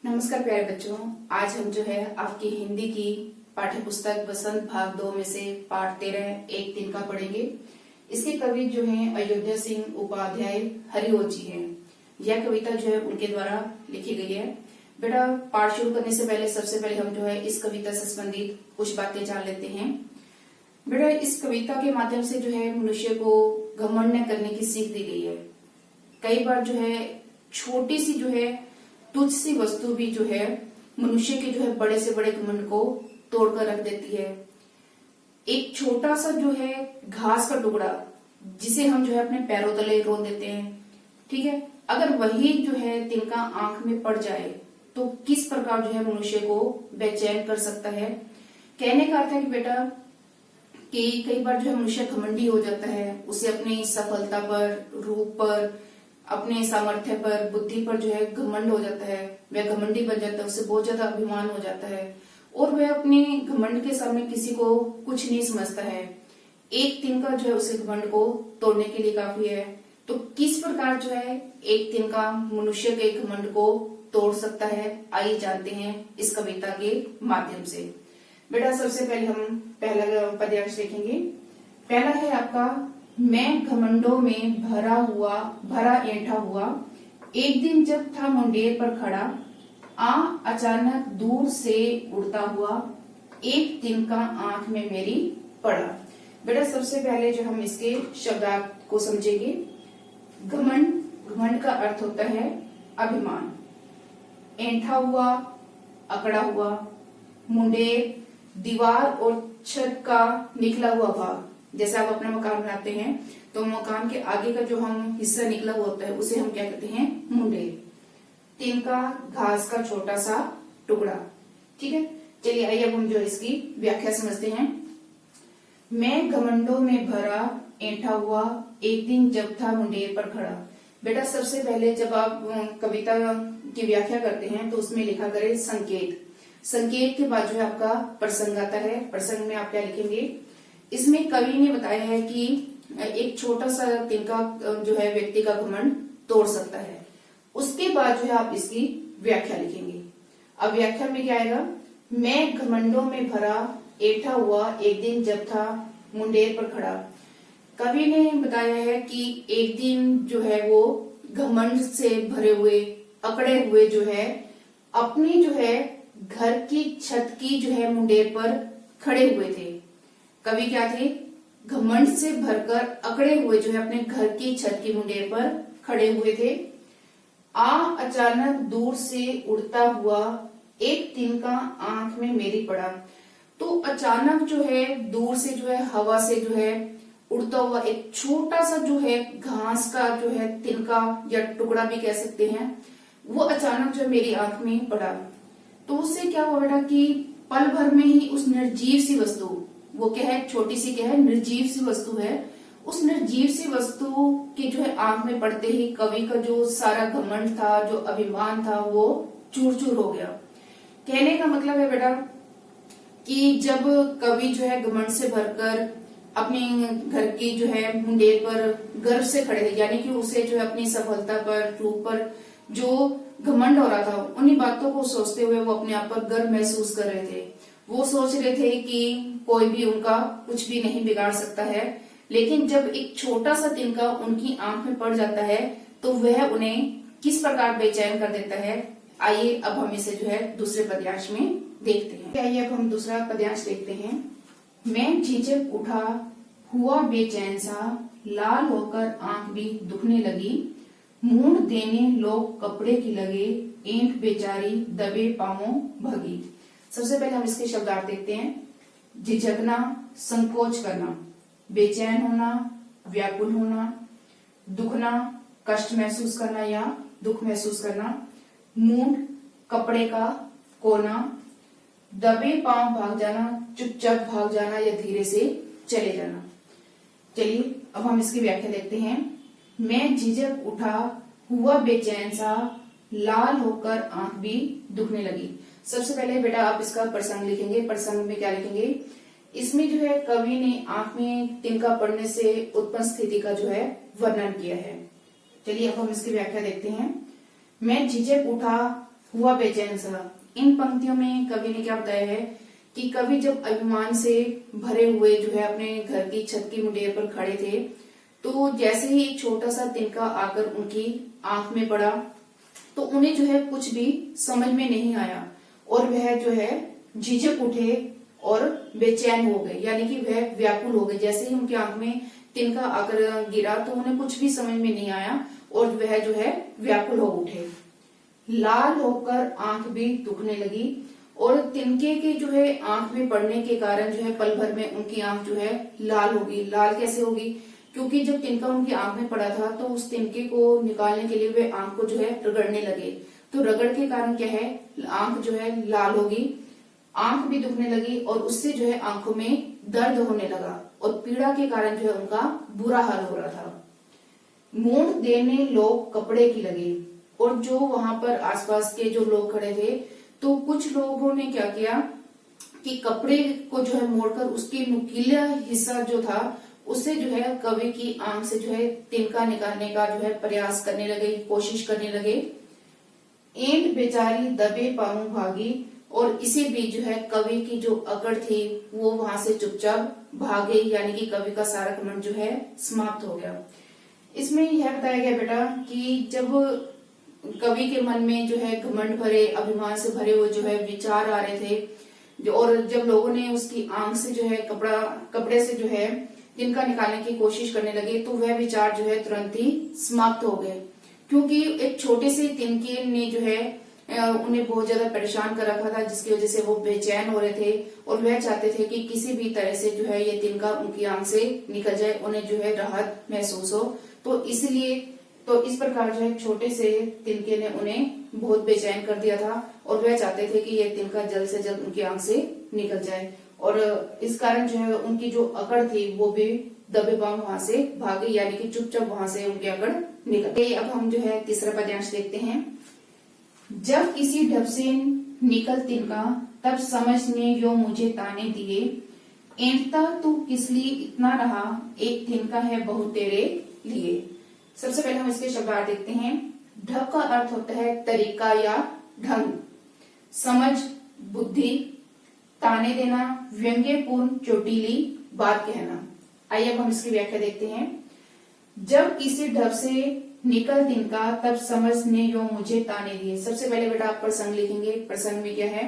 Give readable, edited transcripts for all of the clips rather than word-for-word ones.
नमस्कार प्यारे बच्चों, आज हम जो है आपकी हिंदी की पाठ्य पुस्तक बसंत भाग 2 में से पाठ 13 एक तिनका पढ़ेंगे। इसके कवि जो हैं अयोध्या सिंह उपाध्याय हरिओ जी हैं। यह कविता जो है उनके द्वारा लिखी गई है। बेटा, पाठ शुरू करने से पहले सबसे पहले हम जो है इस कविता से संबंधित कुछ बातें जान लेते हैं। बेटा, इस कविता के माध्यम से जो है मनुष्य को घमंड न करने की सीख दी गई है। कई बार जो है छोटी सी जो है तुच्छ सी वस्तु भी जो है मनुष्य के जो है बड़े से बड़े घमंड को तोड़कर रख देती है। एक छोटा सा जो है घास का टुकड़ा जिसे हम जो है अपने पैरों तले रोन देते हैं, ठीक है, अगर वही जो है तिनका आंख में पड़ जाए तो किस प्रकार जो है मनुष्य को बेचैन कर सकता है। कहने का अर्थ है कि बेटा कि कई बार जो है मनुष्य घमंडी हो जाता है, उसे अपनी सफलता पर, रूप पर, अपने सामर्थ्य पर, बुद्धि पर जो है घमंड हो जाता है। वह घमंडी बन जाता है, उसे बहुत ज्यादा अभिमान हो जाता है और वह अपने घमंड के सामने किसी को कुछ नहीं समझता है। एक तिनका जो है उसे घमंड को तोड़ने के लिए काफी है। तो किस प्रकार जो है एक तिनका मनुष्य के घमंड को तोड़ सकता है, आइए जानते हैं इस कविता के माध्यम से। बेटा, सबसे पहले हम पहला पद्यांश देखेंगे। पहला है आपका, मैं घमंडों में भरा ऐंठा हुआ, एक दिन जब था मुंडेर पर खड़ा, अचानक दूर से उड़ता हुआ, एक तिनका आंख में मेरी पड़ा। बेटा, सबसे पहले जो हम इसके शब्दार्थ को समझेंगे। घमंड का अर्थ होता है अभिमान। ऐंठा हुआ, अकड़ा हुआ। मुंडेर, दीवार और छत का निकला हुआ भाग। जैसे आप अपना मकान बनाते हैं तो मकान के आगे का जो हम हिस्सा निकला हुआ होता है उसे हम क्या कहते हैं, मुंडेर। तिनका, घास का छोटा सा टुकड़ा। ठीक है, चलिए आइए अब हम जो इसकी व्याख्या समझते हैं। मैं घमंडों में भरा ऐंठा हुआ, एक दिन जब था मुंडेर पर खड़ा। बेटा, सबसे पहले जब आप कविता की व्याख्या करते हैं तो उसमें लिखा करें संकेत। संकेत के बाद जो है आपका प्रसंग आता है। प्रसंग में आप क्या लिखेंगे। इसमें कवि ने बताया है कि एक छोटा सा तिनका जो है व्यक्ति का घमंड तोड़ सकता है। उसके बाद जो है आप इसकी व्याख्या लिखेंगे। अब व्याख्या में क्या आएगा, मैं घमंडों में भरा ऐंठा हुआ, एक दिन जब था मुंडेर पर खड़ा। कवि ने बताया है कि एक दिन जो है वो घमंड से भरे हुए, अकड़े हुए जो है अपनी जो है घर की छत की जो है मुंडेर पर खड़े हुए थे। कवि क्या थे, घमंड से भरकर अकड़े हुए जो है अपने घर की छत की मुंडेर पर खड़े हुए थे। अचानक दूर से उड़ता हुआ, एक तिनका आंख में मेरी पड़ा। तो अचानक जो है दूर से जो है हवा से जो है उड़ता हुआ एक छोटा सा जो है घास का जो है तिनका या टुकड़ा भी कह सकते हैं, वो अचानक जो मेरी आंख में पड़ा। तो उससे क्या हुआ बेटा कि पल भर में ही उस निर्जीव सी वस्तु, वो क्या है, छोटी सी क्या है, निर्जीव सी वस्तु है, उस निर्जीव सी वस्तु के जो है आंख में पड़ते ही कवि का जो सारा घमंड था, जो अभिमान था, वो चूर चूर हो गया। कहने का मतलब है बेटा कि जब कवि जो है घमंड से भरकर अपने घर की जो है मुंडेर पर गर्व से खड़े थे, यानी कि उसे जो है अपनी सफलता पर, रूप पर जो घमंड हो रहा था, उन्हीं बातों को सोचते हुए वो अपने आप पर गर्व महसूस कर रहे थे। वो सोच रहे थे कि कोई भी उनका कुछ भी नहीं बिगाड़ सकता है। लेकिन जब एक छोटा सा तिनका उनकी आंख में पड़ जाता है तो वह उन्हें किस प्रकार बेचैन कर देता है। आइए अब हम इसे जो है दूसरे पद्यांश में देखते हैं। आइए अब हम दूसरा पद्यांश देखते हैं। मैं झिझक उठा हुआ बेचैन सा, लाल होकर आंख भी दुखने लगी, मूंड देने लोग कपड़े की लगे, ऐंठ बेचारी दबे पांवों भगी। सबसे पहले हम इसके शब्दार्थ देखते हैं। झिझकना, संकोच करना, बेचैन होना, व्याकुल होना, दुखना, कष्ट महसूस करना या दुख महसूस करना, मूंड, कपड़े का कोना, दबे पांव भाग जाना, चुपचाप भाग जाना या धीरे से चले जाना। चलिए अब हम इसकी व्याख्या देखते हैं। मैं झिझक उठा हुआ बेचैन सा, लाल होकर आंख भी दुखने लगी। सबसे पहले बेटा आप इसका प्रसंग लिखेंगे। प्रसंग में क्या लिखेंगे, इसमें जो है कवि ने आंख में तिनका पड़ने से उत्पन्न स्थिति का जो है वर्णन किया है। चलिए अब हम इसकी व्याख्या देखते हैं। मैं झिझक उठा हुआ बेचैन सा। इन पंक्तियों में कवि ने क्या बताया है कि कवि जब अभिमान से भरे हुए जो है अपने घर की छत की मुंडेर पर खड़े थे, तो जैसे ही एक छोटा सा तिनका आकर उनकी आंख में पड़ा तो उन्हें जो है कुछ भी समझ में नहीं आया और वह जो है झिझक उठे और बेचैन हो गए, यानी कि वह व्याकुल हो गए। जैसे ही उनकी आंख में तिनका आकर गिरा तो उन्हें कुछ भी समझ में नहीं आया और वह जो है व्याकुल हो उठे। लाल होकर आंख भी दुखने लगी और तिनके के जो है आंख में पड़ने के कारण जो है पल भर में उनकी आंख जो है लाल होगी। लाल कैसे होगी? क्योंकि जब तिनका उनकी आंख में पड़ा था तो उस तिनके को निकालने के लिए वे आंख को जो है रगड़ने लगे, तो रगड़ के कारण क्या है, आंख जो है लाल होगी, आंख भी दुखने लगी और उससे जो है आंखों में दर्द होने लगा और पीड़ा के कारण जो है उनका बुरा हाल हो रहा था। मूंड देने लोग कपड़े की लगे, और जो वहां पर आसपास के जो लोग खड़े थे तो कुछ लोगों ने क्या किया कि कपड़े को जो है मोड़कर उसके नुकीला हिस्सा जो था उससे जो है कवि की आंख से जो है तिनका निकालने का जो है प्रयास करने लगे, कोशिश करने लगे। एंड बेचारी दबे पांव भागी, और इसी बीच जो है कवि की जो अकड़ थी वो वहां से चुपचाप भाग गई, यानी कि कवि का सारा घमंड जो है समाप्त हो गया। इसमें यह बताया गया बेटा कि जब कवि के मन में जो है घमंड भरे, अभिमान से भरे हुए जो है विचार आ रहे थे, और जब लोगों ने उसकी आंख से जो है कपड़े से जो है तिनका निकालने की कोशिश करने लगे तो वह विचार जो है तुरंत ही समाप्त हो गए, क्योंकि एक छोटे से तिनके ने जो है उन्हें बहुत ज्यादा परेशान कर रखा था, जिसकी वजह से वो बेचैन हो रहे थे और वह चाहते थे कि किसी भी तरह से जो है ये तिनका उनकी आंख से निकल जाए, उन्हें जो है राहत महसूस हो। तो इसलिए तो इस प्रकार जो है छोटे से तिनके ने उन्हें बहुत बेचैन कर दिया था और वह चाहते थे कि यह तिनका जल्द से जल्द उनकी आंख से निकल जाए, और इस कारण जो है उनकी जो अकड़ थी वो भी दबे पांव वहां से भागी, यानी कि चुपचाप वहां से उनकी अकड़ निकल गई। अब हम जो है तीसरा पद्यांश देखते हैं। जब किसी ढब से निकल तिनका तब समझने यो मुझे ताने दिए, एंटता तू किस लिए इतना रहा, एक तिनका है बहुत तेरे लिए। सबसे पहले हम इसके शब्दार्थ देखते हैं। ढब का अर्थ होता है तरीका या ढंग, समझ, बुद्धि, ताने देना, व्यंग्यपूर्ण चोटीली बात कहना। आइए अब हम इसकी व्याख्या देखते हैं। जब किसी ढब से निकल तिनका तब समझने यो मुझे ताने दिए। सबसे पहले बेटा आप प्रसंग लिखेंगे। प्रसंग में क्या है,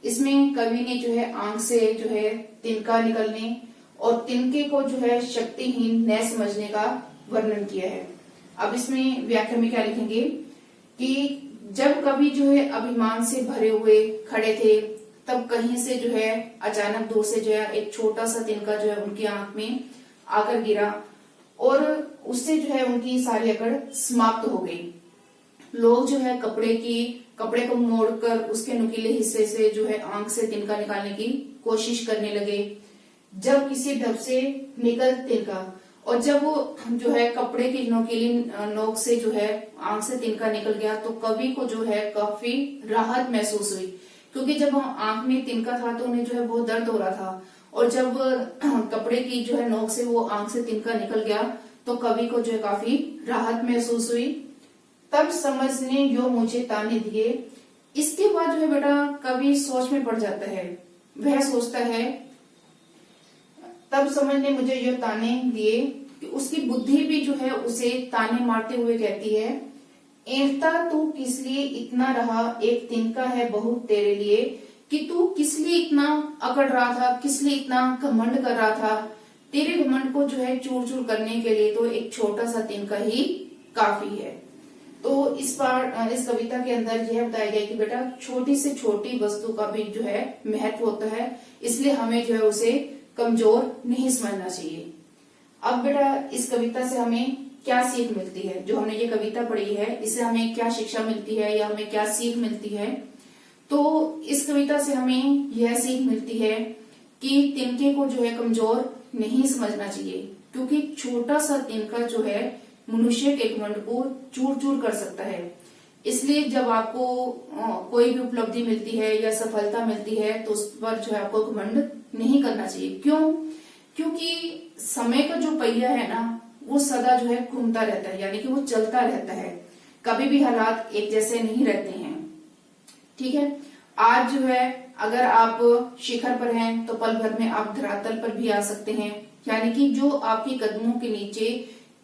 इसमें कवि ने जो है आंख से जो है तिनका निकलने और तिनके को जो है शक्तिहीन न समझने का वर्णन किया है। अब इसमें व्याख्या में क्या लिखेंगे कि जब कवि जो है अभिमान से भरे हुए खड़े थे तब कहीं से जो है अचानक दूर से जो है एक छोटा सा तिनका जो है उनकी आंख में आकर गिरा और उससे जो है उनकी सारी अकड़ समाप्त हो गई। लोग जो है कपड़े को मोड़कर उसके नुकीले हिस्से से जो है आंख से तिनका निकालने की कोशिश करने लगे। जब किसी ढब से निकल तिनका, और जब वो जो है कपड़े की नुकीली नोक से जो है आंख से तिनका निकल गया तो कवि को जो है काफी राहत महसूस हुई, क्योंकि जब आंख में तिनका था तो उन्हें जो है बहुत दर्द हो रहा था, और जब कपड़े की जो है नोक से वो आंख से तिनका निकल गया तो कवि को जो है काफी राहत महसूस हुई। तब समझने यो मुझे ताने दिए। इसके बाद जो है बेटा कवि सोच में पड़ जाता है। वह सोचता है तब समझने मुझे यो ताने दिए कि उसकी बुद्धि भी जो है उसे ताने मारते हुए कहती है, एंटता तू किस लिए इतना रहा, एक तिनका है बहुत तेरे लिए। कि तू किस लिए इतना अकड़ रहा था, किस लिए इतना घमंड कर रहा था। तेरे घमंड को जो है चूर चूर करने के लिए तो एक छोटा सा तिनका ही काफी है। तो इस कविता के अंदर यह बताया गया कि बेटा छोटी से छोटी वस्तु का भी जो है महत्व होता है, इसलिए हमें जो है उसे कमजोर नहीं समझना चाहिए। अब बेटा इस कविता से हमें क्या सीख मिलती है, जो हमने ये कविता पढ़ी है इससे हमें क्या शिक्षा मिलती है या हमें क्या सीख मिलती है। तो इस कविता से हमें यह सीख मिलती है कि तिनके को जो है कमजोर नहीं समझना चाहिए, क्योंकि छोटा सा तिनका जो है मनुष्य के घमंड को चूर चूर कर सकता है। इसलिए जब आपको कोई भी उपलब्धि मिलती है या सफलता मिलती है तो उस पर जो है आपको घमंड नहीं करना चाहिए। क्यों? क्योंकि समय का जो पहिया है ना वो सदा जो है घूमता रहता है, यानी कि वो चलता रहता है, कभी भी हालात एक जैसे नहीं रहते हैं। ठीक है। आज जो है अगर आप शिखर पर हैं तो पल भर में आप धरातल पर भी आ सकते हैं, यानी कि जो आपके कदमों के नीचे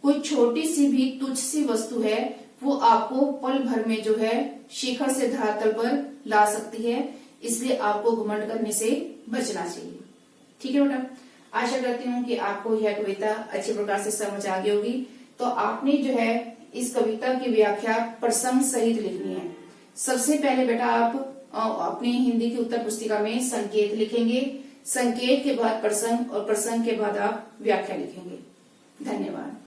कोई छोटी सी भी तुच्छ सी वस्तु है वो आपको पल भर में जो है शिखर से धरातल पर ला सकती है, इसलिए आपको घमंड करने से बचना चाहिए। ठीक है बेटा, आशा करती हूँ कि आपको यह कविता अच्छी प्रकार से समझ आ गई होगी। तो आपने जो है इस कविता की व्याख्या प्रसंग सहित लिखनी है। सबसे पहले बेटा आप अपनी हिंदी की उत्तर पुस्तिका में संकेत लिखेंगे, संकेत के बाद प्रसंग और प्रसंग के बाद आप व्याख्या लिखेंगे। धन्यवाद।